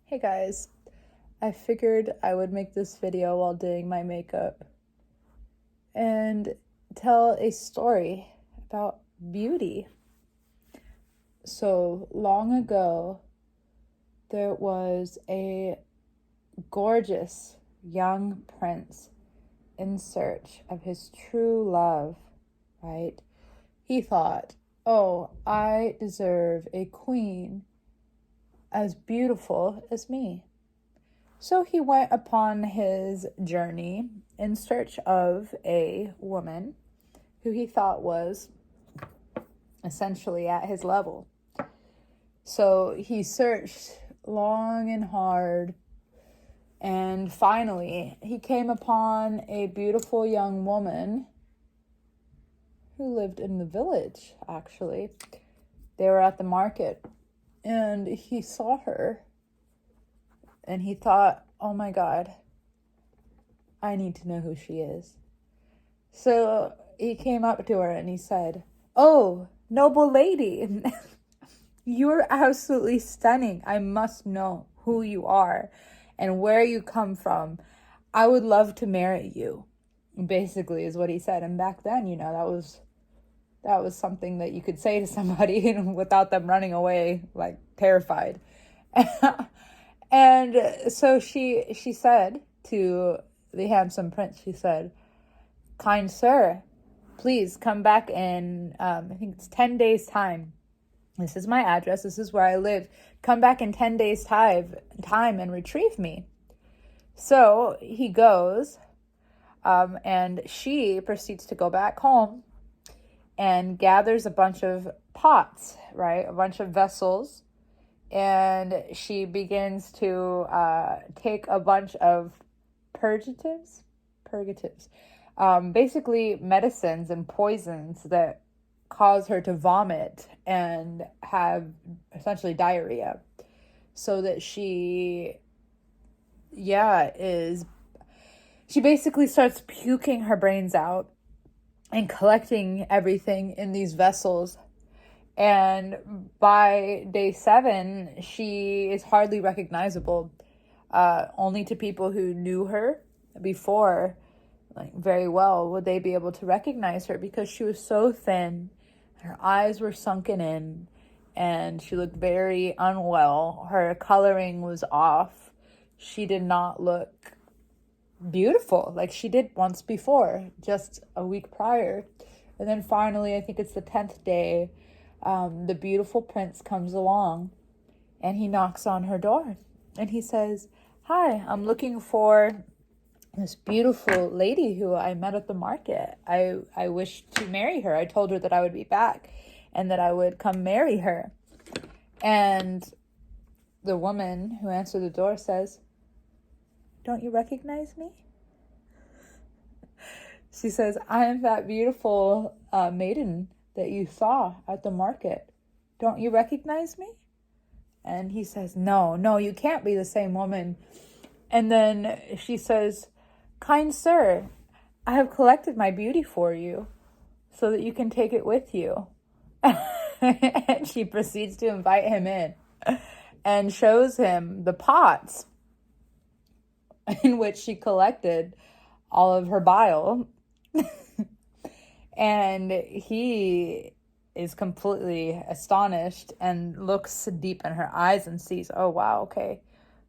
Hey guys, I figured I would make this video while doing my makeup and tell a story about beauty. So long ago, there was a gorgeous young prince in search of his true love, right? He thought, oh, I deserve a queen as beautiful as me. So he went upon his journey in search of a woman who he thought was essentially at his level. So he searched long and hard, and finally he came upon a beautiful young woman who lived in the village, actually. They were at the market, and he saw her. And he thought, oh my God, I need to know who she is. So he came up to her and he said, oh, noble lady, you're absolutely stunning. I must know who you are and where you come from. I would love to marry you, basically is what he said. And back then, that was something that you could say to somebody without them running away, like terrified. And so she said to the handsome prince, she said, kind sir, please come back in, I think it's 10 days time. This is my address. This is where I live. Come back in 10 days time and retrieve me. So he goes, and she proceeds to go back home and gathers a bunch of pots, right? A bunch of vessels. And she begins to take a bunch of purgatives, basically medicines and poisons that cause her to vomit and have essentially diarrhea, so that she basically starts puking her brains out and collecting everything in these vessels. And by day 7, she is hardly recognizable, only to people who knew her before, like very well, would they be able to recognize her, because she was so thin, her eyes were sunken in, and she looked very unwell. Her coloring was off. She did not look beautiful like she did once before, just a week prior. And then finally, I think it's the 10th day, the beautiful prince comes along and he knocks on her door and he says, hi, I'm looking for this beautiful lady who I met at the market. I wish to marry her. I told her that I would be back and that I would come marry her. And the woman who answered the door says, don't you recognize me? She says, I am that beautiful maiden that you saw at the market. Don't you recognize me? And he says, no, you can't be the same woman. And then she says, kind sir, I have collected my beauty for you so that you can take it with you. And she proceeds to invite him in and shows him the pots in which she collected all of her bile. And he is completely astonished and looks deep in her eyes and sees, oh, wow, okay,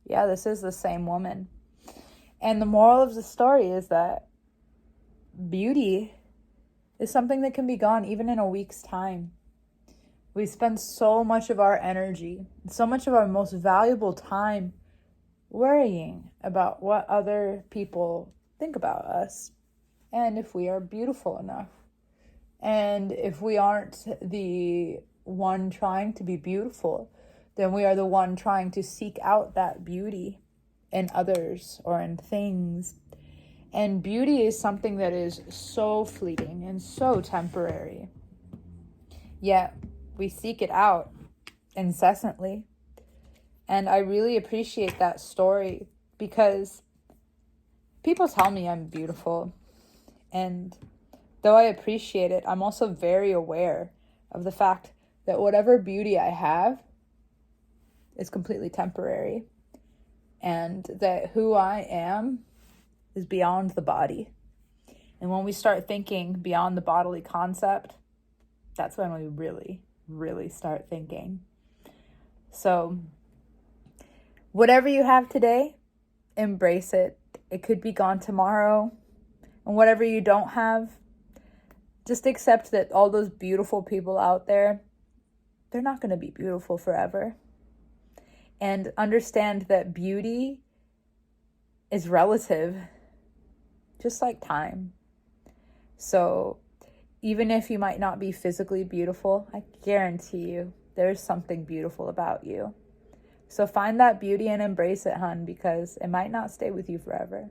yeah, this is the same woman. And the moral of the story is that beauty is something that can be gone even in a week's time. We spend so much of our energy, so much of our most valuable time worrying about what other people think about us and if we are beautiful enough. And if we aren't the one trying to be beautiful, then we are the one trying to seek out that beauty in others or in things. And beauty is something that is so fleeting and so temporary. Yet we seek it out incessantly. And I really appreciate that story because people tell me I'm beautiful. And though I appreciate it, I'm also very aware of the fact that whatever beauty I have is completely temporary. and that who I am is beyond the body. And when we start thinking beyond the bodily concept, that's when we really, really start thinking. So whatever you have today, embrace it. It could be gone tomorrow. And whatever you don't have, just accept that all those beautiful people out there, they're not going to be beautiful forever. And understand that beauty is relative, just like time. So even if you might not be physically beautiful, I guarantee you there's something beautiful about you. So find that beauty and embrace it, hun, because it might not stay with you forever.